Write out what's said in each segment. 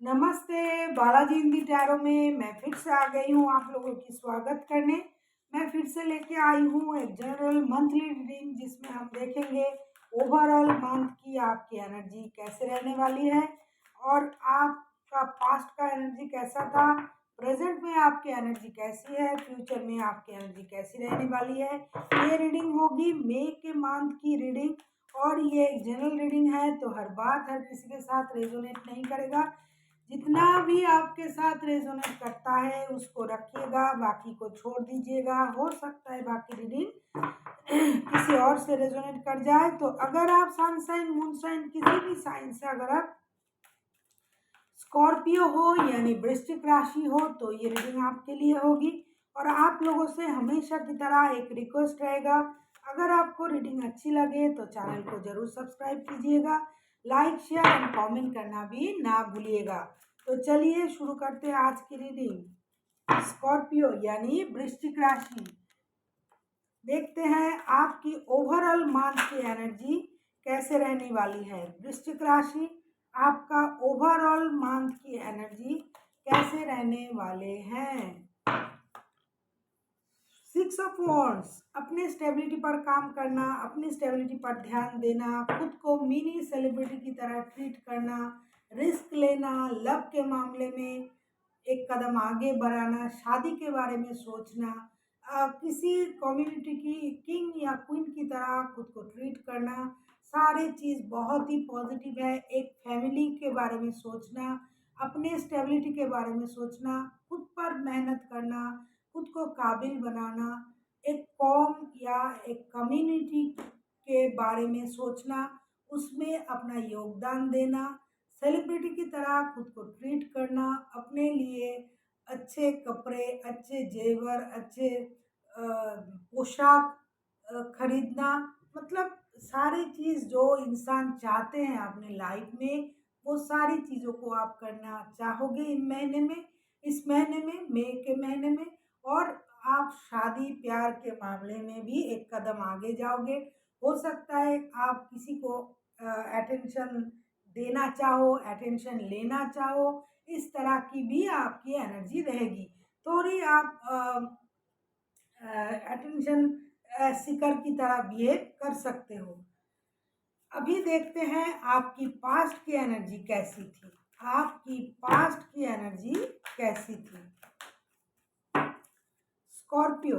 नमस्ते, बालाजी हिंदी टैरो में मैं फिर से आ गई हूँ आप लोगों की स्वागत करने। मैं फिर से लेके आई हूँ एक जनरल मंथली रीडिंग जिसमें हम देखेंगे ओवरऑल मंथ की आपकी एनर्जी कैसे रहने वाली है और आपका पास्ट का एनर्जी कैसा था, प्रेजेंट में आपकी एनर्जी कैसी है, फ्यूचर में आपकी एनर्जी कैसी रहने वाली है। ये रीडिंग होगी मई के मंथ की रीडिंग और ये एक जनरल रीडिंग है तो हर बात हर किसी के साथ रेजोनेट नहीं करेगा। जितना भी आपके साथ रेजोनेट करता है उसको रखिएगा, बाकी को छोड़ दीजिएगा। हो सकता है बाकी रीडिंग किसी और से रेजोनेट कर जाए। तो अगर आप सन साइन मून साइन किसी भी साइन से अगर आप स्कॉर्पियो हो यानी वृश्चिक राशि हो तो ये रीडिंग आपके लिए होगी। और आप लोगों से हमेशा की तरह एक रिक्वेस्ट रहेगा, अगर आपको रीडिंग अच्छी लगे तो चैनल को जरूर सब्सक्राइब कीजिएगा, लाइक शेयर एंड कमेंट करना भी ना भूलिएगा। तो चलिए शुरू करते हैं आज की रीडिंग। स्कॉर्पियो यानी वृश्चिक राशि, देखते हैं आपकी ओवरऑल मंथ की एनर्जी कैसे रहने वाली है। वृश्चिक राशि, आपका ओवरऑल मंथ की एनर्जी कैसे रहने वाले हैं। 6 ऑफ वॉन्ड्स, अपने स्टेबिलिटी पर काम करना, अपनी स्टेबिलिटी पर ध्यान देना, खुद को मिनी सेलिब्रिटी की तरह ट्रीट करना, रिस्क लेना, लव के मामले में एक कदम आगे बढ़ाना, शादी के बारे में सोचना, किसी कम्युनिटी की किंग या क्वीन की तरह खुद को ट्रीट करना, सारे चीज़ बहुत ही पॉजिटिव है। एक फैमिली के बारे में सोचना, अपने स्टेबिलिटी के बारे में सोचना, खुद पर मेहनत करना, खुद को काबिल बनाना, एक कौम या एक कम्युनिटी के बारे में सोचना, उसमें अपना योगदान देना, सेलिब्रिटी की तरह खुद को ट्रीट करना, अपने लिए अच्छे कपड़े, अच्छे जेवर, अच्छे पोशाक खरीदना, मतलब सारी चीज़ जो इंसान चाहते हैं अपने लाइफ में वो सारी चीज़ों को आप करना चाहोगे इन महीने में, इस महीने में, मई के महीने में। और आप शादी प्यार के मामले में भी एक कदम आगे जाओगे। हो सकता है आप किसी को अटेंशन देना चाहो, अटेंशन लेना चाहो, इस तरह की भी आपकी एनर्जी रहेगी। थोड़ी आप अटेंशन सीकर की तरह बिहेव कर सकते हो। अभी देखते हैं आपकी पास्ट की एनर्जी कैसी थी। आपकी पास्ट की एनर्जी कैसी थी। स्कॉर्पियो,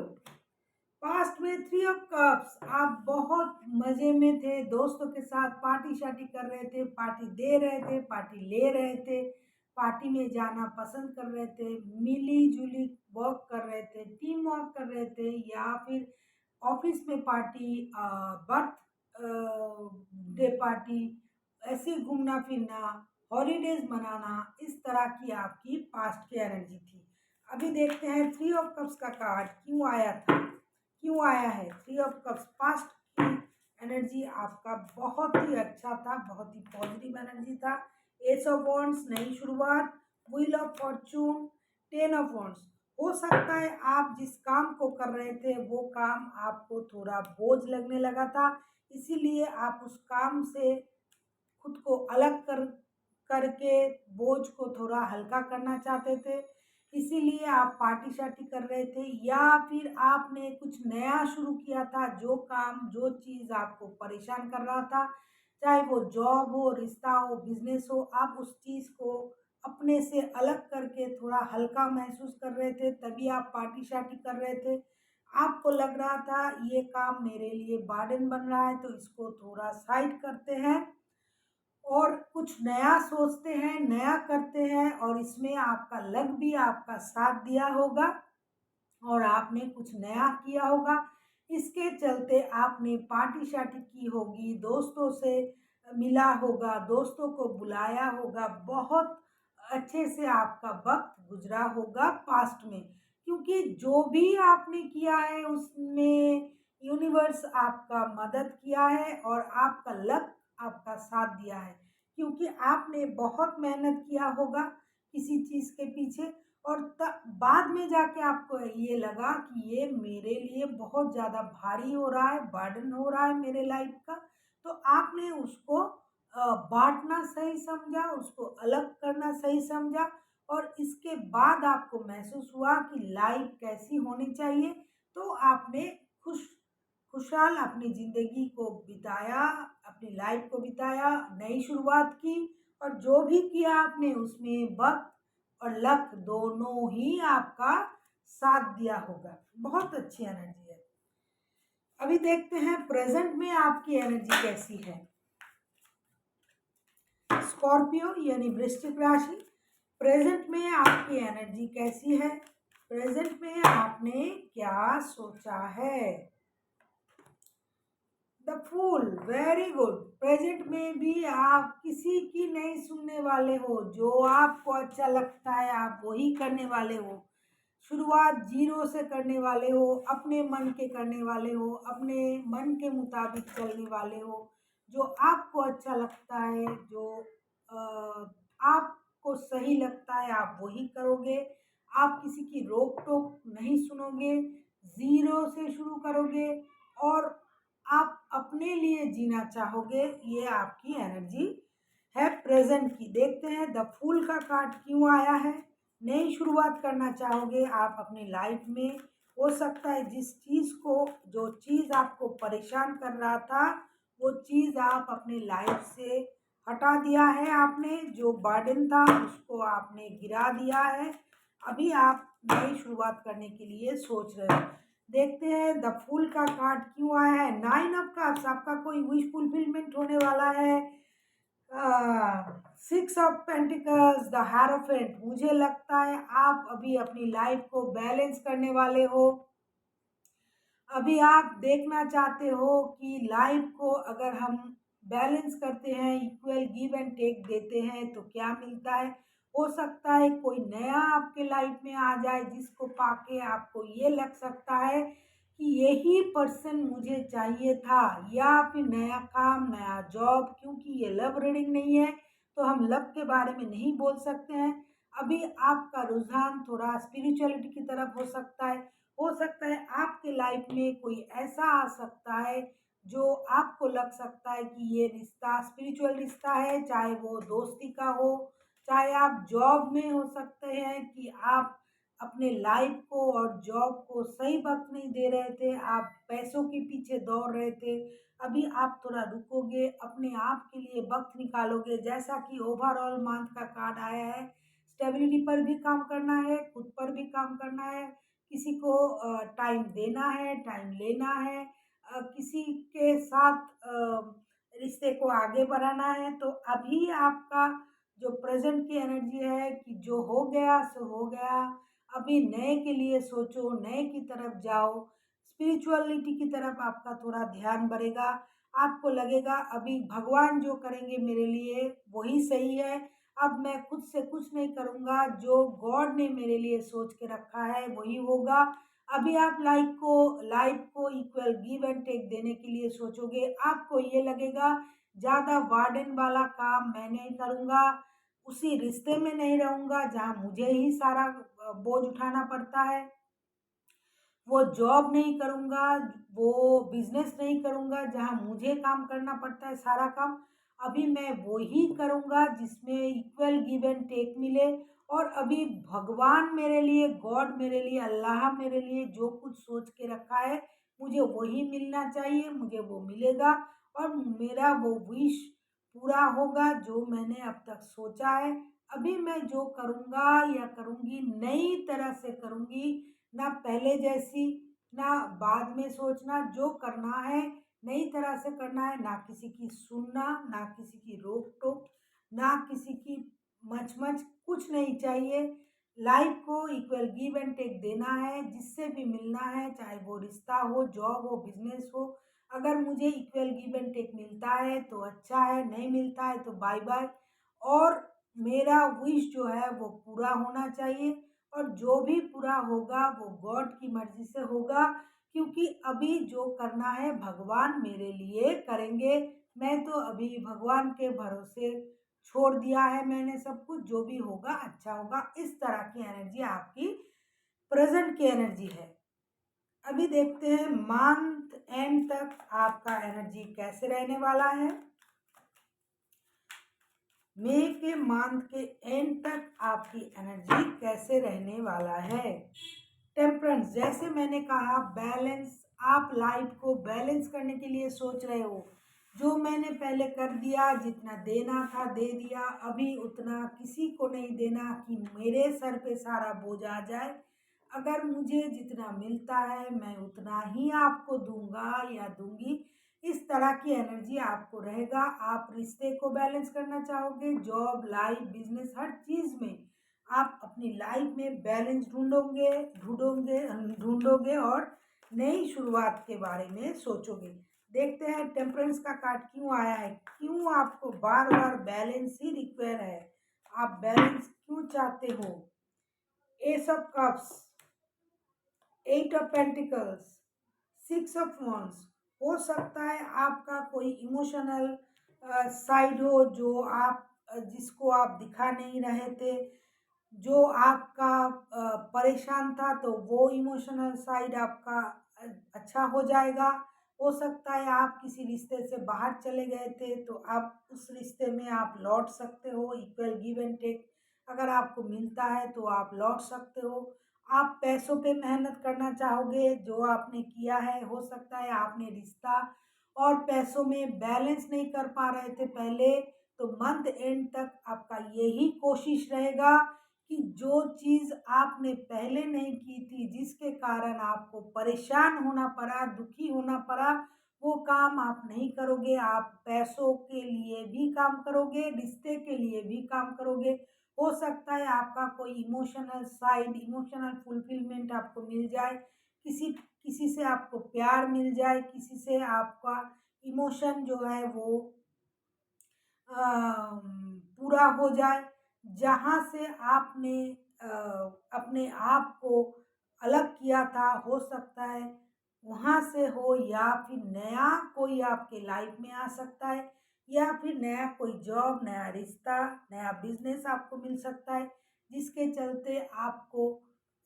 पास्ट में 3 ऑफ कप्स, आप बहुत मजे में थे, दोस्तों के साथ पार्टी शार्टी कर रहे थे, पार्टी दे रहे थे, पार्टी ले रहे थे, पार्टी में जाना पसंद कर रहे थे, मिली जुली वर्क कर रहे थे, टीम वर्क कर रहे थे, या फिर ऑफिस में पार्टी, बर्थ डे पार्टी, ऐसे घूमना फिरना, हॉलीडेज मनाना, इस तरह की आपकी पास्ट की एनर्जी थी। अभी देखते हैं 3 ऑफ कप्स का कार्ड क्यों आया था, क्यों आया है। 3 ऑफ कप्स, पास्ट की एनर्जी आपका बहुत ही अच्छा था, बहुत ही पॉजिटिव एनर्जी था। एस ऑफ वॉन्ड्स, नई शुरुआत, wheel of Fortune, 10 of wands. हो सकता है आप जिस काम को कर रहे थे वो काम आपको थोड़ा बोझ लगने लगा था, इसीलिए आप उस काम से खुद को अलग करके बोझ को थोड़ा हल्का करना चाहते थे, इसीलिए आप पार्टी शार्टी कर रहे थे, या फिर आपने कुछ नया शुरू किया था, जो काम जो चीज़ आपको परेशान कर रहा था, चाहे वो जॉब हो, रिश्ता हो, बिजनेस हो, आप उस चीज़ को अपने से अलग करके थोड़ा हल्का महसूस कर रहे थे, तभी आप पार्टी शार्टी कर रहे थे। आपको लग रहा था ये काम मेरे लिए बर्डन बन रहा है तो इसको थोड़ा साइड करते हैं और कुछ नया सोचते हैं, नया करते हैं, और इसमें आपका लक भी आपका साथ दिया होगा और आपने कुछ नया किया होगा। इसके चलते आपने पार्टी शार्टी की होगी, दोस्तों से मिला होगा, दोस्तों को बुलाया होगा, बहुत अच्छे से आपका वक्त गुजरा होगा पास्ट में, क्योंकि जो भी आपने किया है उसमें यूनिवर्स आपका मदद किया है और आपका लक आपका साथ दिया है, क्योंकि आपने बहुत मेहनत किया होगा किसी चीज़ के पीछे, और बाद में जाके आपको ये लगा कि ये मेरे लिए बहुत ज़्यादा भारी हो रहा है, बर्डन हो रहा है मेरे लाइफ का, तो आपने उसको बाँटना सही समझा, उसको अलग करना सही समझा और इसके बाद आपको महसूस हुआ कि लाइफ़ कैसी होनी चाहिए, तो आपने खुशहाल अपनी ज़िंदगी को बिताया, अपनी लाइफ़ को बिताया, नई शुरुआत की और जो भी किया आपने उसमें वक़्त और लक दोनों ही आपका साथ दिया होगा। बहुत अच्छी एनर्जी है। अभी देखते हैं प्रेज़ेंट में आपकी एनर्जी कैसी है। स्कॉर्पियो यानी वृश्चिक राशि, प्रेजेंट में आपकी एनर्जी कैसी है? प्रेजेंट में आपने क्या सोचा है? The fool, very good. Present में भी आप किसी की नहीं सुनने वाले हो, जो आपको अच्छा लगता है आप वही करने वाले हो। शुरुआत जीरो से करने वाले हो, अपने मन के करने वाले हो, अपने मन के मुताबिक चलने वाले हो। जो आपको अच्छा लगता है, जो आपको सही लगता है आप वही करोगे। आप किसी की रोक टोक नहीं सुनोगे, ज़ीरो से शुरू करोगे और आप अपने लिए जीना चाहोगे। ये आपकी एनर्जी है प्रेजेंट की। देखते हैं द फूल का कार्ड क्यों आया है। नई शुरुआत करना चाहोगे आप अपनी लाइफ में। हो सकता है जिस चीज़ को, जो चीज़ आपको परेशान कर रहा था, वो चीज़ आप अपनी लाइफ से हटा दिया है आपने। जो बर्डन था उसको आपने गिरा दिया है। अभी आप नई शुरुआत करने के लिए सोच रहे हो। देखते हैं द फूल का कार्ड क्यों आया है। 9 ऑफ कप्स, आपका कोई विश फुलफिलमेंट होने वाला है। 6 ऑफ पेंटिकल्स, द हेरोफेंट, मुझे लगता है आप अभी अपनी लाइफ को बैलेंस करने वाले हो। अभी आप देखना चाहते हो कि लाइफ को अगर हम बैलेंस करते हैं, इक्वल गिव एंड टेक देते हैं तो क्या मिलता है। हो सकता है कोई नया आपके लाइफ में आ जाए जिसको पाके आपको ये लग सकता है कि यही पर्सन मुझे चाहिए था, या फिर नया काम, नया जॉब। क्योंकि ये लव रीडिंग नहीं है तो हम लव के बारे में नहीं बोल सकते हैं। अभी आपका रुझान थोड़ा स्पिरिचुअलिटी की तरफ हो सकता है। हो सकता है आपके लाइफ में कोई ऐसा आ सकता है जो आपको लग सकता है कि ये रिश्ता स्पिरिचुअल रिश्ता है, चाहे वो दोस्ती का हो, चाहे आप जॉब में हो सकते हैं कि आप अपने लाइफ को और जॉब को सही वक्त नहीं दे रहे थे, आप पैसों के पीछे दौड़ रहे थे। अभी आप थोड़ा रुकोगे, अपने आप के लिए वक्त निकालोगे। जैसा कि ओवरऑल मंथ का कार्ड आया है, स्टेबिलिटी पर भी काम करना है, खुद पर भी काम करना है, किसी को टाइम देना है, टाइम लेना है, किसी के साथ रिश्ते को आगे बढ़ाना है। तो अभी आपका जो प्रेजेंट की एनर्जी है कि जो हो गया सो हो गया। अभी नए के लिए सोचो, नए की तरफ जाओ, स्पिरिचुअलिटी की तरफ आपका थोड़ा ध्यान बढ़ेगा। आपको लगेगा अभी भगवान जो करेंगे मेरे लिए वही सही है। अब मैं खुद से कुछ नहीं करूँगा, जो गॉड ने मेरे लिए सोच के रखा है वही होगा। अभी आप लाइफ को इक्वल गिव एंड टेक देने के लिए सोचोगे। आपको ये लगेगा ज़्यादा वार्डन वाला काम मैं नहीं करूँगा, उसी रिश्ते में नहीं रहूँगा जहाँ मुझे ही सारा बोझ उठाना पड़ता है। वो जॉब नहीं करूँगा, वो बिज़नेस नहीं करूँगा जहाँ मुझे काम करना पड़ता है सारा काम। अभी मैं वो ही करूँगा जिसमें इक्वल गिव एंड टेक मिले। और अभी भगवान मेरे लिए, गॉड मेरे लिए, अल्लाह मेरे लिए जो कुछ सोच के रखा है, मुझे वही मिलना चाहिए, मुझे वो मिलेगा और मेरा वो विश पूरा होगा जो मैंने अब तक सोचा है। अभी मैं जो करूँगा या करूँगी नई तरह से करूँगी, ना पहले जैसी, ना बाद में सोचना। जो करना है नई तरह से करना है, ना किसी की सुनना, ना किसी की रोक-टोक, ना किसी की मच-मच, कुछ नहीं चाहिए। लाइफ को इक्वल गिव एंड टेक देना है, जिससे भी मिलना है, चाहे वो रिश्ता हो, जॉब हो, बिज़नेस हो। अगर मुझे इक्वल गिव एंड टेक मिलता है तो अच्छा है, नहीं मिलता है तो बाय-बाय। और मेरा विश जो है वो पूरा होना चाहिए और जो भी पूरा होगा वो गॉड की मर्ज़ी से होगा। क्योंकि अभी जो करना है भगवान मेरे लिए करेंगे। मैं तो अभी भगवान के भरोसे छोड़ दिया है मैंने सब कुछ, जो भी होगा अच्छा होगा। इस तरह की एनर्जी आपकी प्रेज़ेंट की एनर्जी है। अभी देखते हैं मंथ एंड तक आपका एनर्जी कैसे रहने वाला है। मई के मंथ के एंड तक आपकी एनर्जी कैसे रहने वाला है। टेम्परेंस, जैसे मैंने कहा बैलेंस, आप लाइफ को बैलेंस करने के लिए सोच रहे हो। जो मैंने पहले कर दिया, जितना देना था दे दिया, अभी उतना किसी को नहीं देना कि मेरे सर पे सारा बोझ आ जाए। अगर मुझे जितना मिलता है मैं उतना ही आपको दूंगा या दूंगी। इस तरह की एनर्जी आपको रहेगा। आप रिश्ते को बैलेंस करना चाहोगे, जॉब, लाइफ, बिजनेस, हर चीज़ में आप अपनी लाइफ में बैलेंस ढूंढोगे ढूंढोगे ढूंढोगे और नई शुरुआत के बारे में सोचोगे। देखते हैं टेम्परेंस का कार्ड क्यों आया है, क्यों आपको बार बार बैलेंस ही रिक्वायर है, आप बैलेंस क्यों चाहते हो। Ace of cups, eight of pentacles, six of wands. हो सकता है आपका कोई इमोशनल साइड हो जो आप जिसको आप दिखा नहीं रहे थे, जो आपका परेशान था, तो वो इमोशनल साइड आपका अच्छा हो जाएगा। हो सकता है आप किसी रिश्ते से बाहर चले गए थे तो आप उस रिश्ते में आप लौट सकते हो। इक्वल गिव एंड टेक अगर आपको मिलता है तो आप लौट सकते हो। आप पैसों पे मेहनत करना चाहोगे, जो आपने किया है। हो सकता है आपने रिश्ता और पैसों में बैलेंस नहीं कर पा रहे थे पहले, तो मंथ एंड तक आपका यही कोशिश रहेगा कि जो चीज़ आपने पहले नहीं की थी, जिसके कारण आपको परेशान होना पड़ा, दुखी होना पड़ा, वो काम आप नहीं करोगे। आप पैसों के लिए भी काम करोगे, रिश्ते के लिए भी काम करोगे। हो सकता है आपका कोई इमोशनल साइड, इमोशनल फुलफिलमेंट आपको मिल जाए, किसी किसी से आपको प्यार मिल जाए, किसी से आपका इमोशन जो है वो पूरा हो जाए। जहाँ से आपने अ, अपने आप को अलग किया था, हो सकता है वहाँ से हो, या फिर नया कोई आपके लाइफ में आ सकता है, या फिर नया कोई जॉब, नया रिश्ता, नया बिजनेस आपको मिल सकता है, जिसके चलते आपको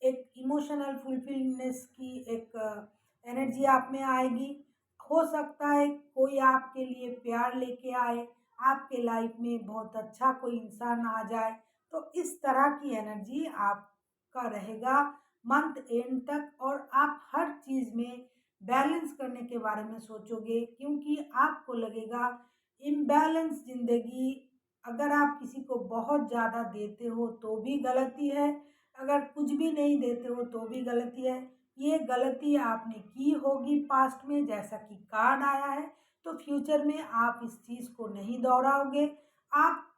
एक इमोशनल फुलफिलनेस की एक एनर्जी आप में आएगी। हो सकता है कोई आपके लिए प्यार लेके आए, आपके लाइफ में बहुत अच्छा कोई इंसान आ जाए। तो इस तरह की एनर्जी आपका रहेगा मंथ एंड तक, और आप हर चीज़ में बैलेंस करने के बारे में सोचोगे, क्योंकि आपको लगेगा इम्बैलेंस ज़िंदगी। अगर आप किसी को बहुत ज़्यादा देते हो तो भी गलती है, अगर कुछ भी नहीं देते हो तो भी गलती है। ये गलती आपने की होगी पास्ट में, जैसा कि कार्ड आया है, तो फ्यूचर में आप इस चीज़ को नहीं दोहराओगे। आप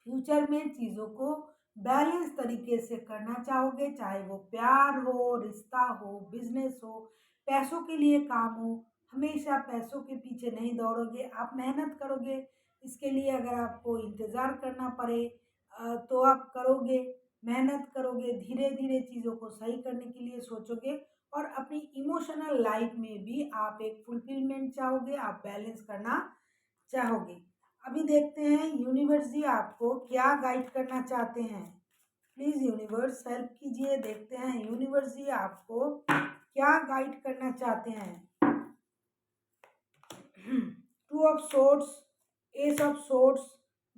फ्यूचर में चीज़ों को बैलेंस तरीके से करना चाहोगे, चाहे वो प्यार हो, रिश्ता हो, बिजनेस हो, पैसों के लिए काम हो। हमेशा पैसों के पीछे नहीं दौड़ोगे, आप मेहनत करोगे। इसके लिए अगर आपको इंतज़ार करना पड़े तो आप करोगे, मेहनत करोगे, धीरे धीरे चीज़ों को सही करने के लिए सोचोगे, और अपनी इमोशनल लाइफ में भी आप एक फुलफिलमेंट चाहोगे, आप बैलेंस करना चाहोगे। अभी देखते हैं यूनिवर्स जी आपको क्या गाइड करना चाहते हैं। प्लीज़ यूनिवर्स हेल्प कीजिए। देखते हैं यूनिवर्स जी आपको क्या गाइड करना चाहते हैं। Two of swords, ace of swords,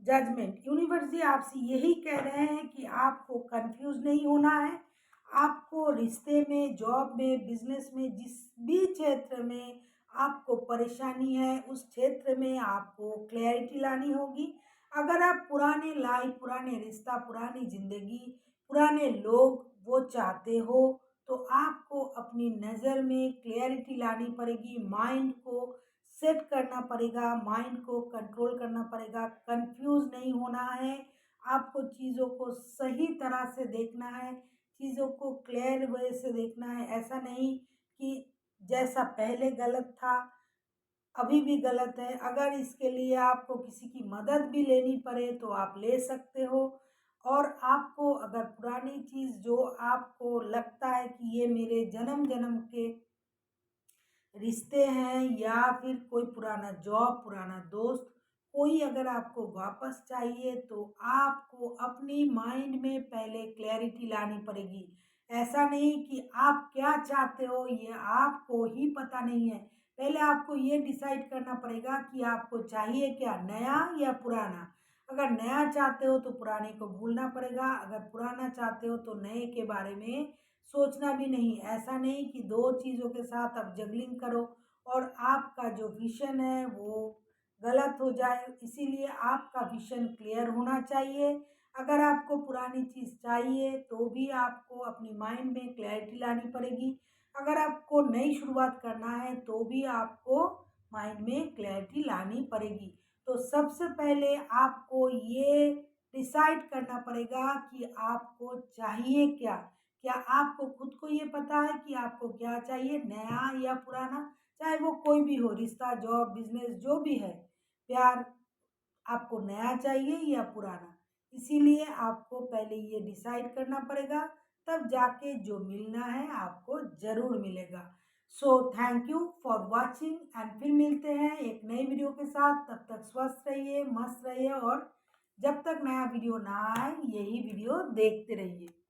judgment. Universe ji आपसे यही कह रहे हैं कि आपको कंफ्यूज नहीं होना है। आपको रिश्ते में, जॉब में, बिजनेस में, जिस भी क्षेत्र में आपको परेशानी है, उस क्षेत्र में आपको क्लैरिटी लानी होगी। अगर आप पुराने लाइफ, पुराने रिश्ता, पुरानी ज़िंदगी, पुराने लोग वो चाहते हो, तो आपको अपनी नज़र में क्लैरिटी लानी पड़ेगी, माइंड को सेट करना पड़ेगा, माइंड को कंट्रोल करना पड़ेगा। कंफ्यूज नहीं होना है, आपको चीज़ों को सही तरह से देखना है, चीज़ों को क्लियर वे से देखना है। ऐसा नहीं कि जैसा पहले गलत था अभी भी गलत है। अगर इसके लिए आपको किसी की मदद भी लेनी पड़े तो आप ले सकते हो। और आपको अगर पुरानी चीज़ जो आपको लगता है कि ये मेरे जन्म जन्म के रिश्ते हैं, या फिर कोई पुराना जॉब, पुराना दोस्त, कोई अगर आपको वापस चाहिए, तो आपको अपनी माइंड में पहले क्लैरिटी लानी पड़ेगी। ऐसा नहीं कि आप क्या चाहते हो ये आपको ही पता नहीं है। पहले आपको ये डिसाइड करना पड़ेगा कि आपको चाहिए क्या, नया या पुराना। अगर नया चाहते हो तो पुराने को भूलना पड़ेगा, अगर पुराना चाहते हो तो नए के बारे में सोचना भी नहीं। ऐसा नहीं कि 2 चीज़ों के साथ आप जगलिंग करो और आपका जो विज़न है वो गलत हो जाए। इसीलिए आपका विज़न क्लियर होना चाहिए। अगर आपको पुरानी चीज़ चाहिए तो भी आपको अपनी माइंड में क्लैरिटी लानी पड़ेगी। अगर आपको नई शुरुआत करना है तो भी आपको माइंड में क्लैरिटी लानी पड़ेगी। तो सबसे पहले आपको ये डिसाइड करना पड़ेगा कि आपको चाहिए क्या? क्या आपको खुद को ये पता है कि आपको क्या चाहिए, नया या पुराना? चाहे वो कोई भी हो, रिश्ता, जॉब, बिज़नेस जो भी है, प्यार, आपको नया चाहिए या पुराना? इसीलिए आपको पहले ये डिसाइड करना पड़ेगा, तब जाके जो मिलना है आपको ज़रूर मिलेगा। So thank you for watching and फिर मिलते हैं एक नई वीडियो के साथ। तब तक स्वस्थ रहिए, मस्त रहिए और जब तक नया वीडियो ना आए यही वीडियो देखते रहिए।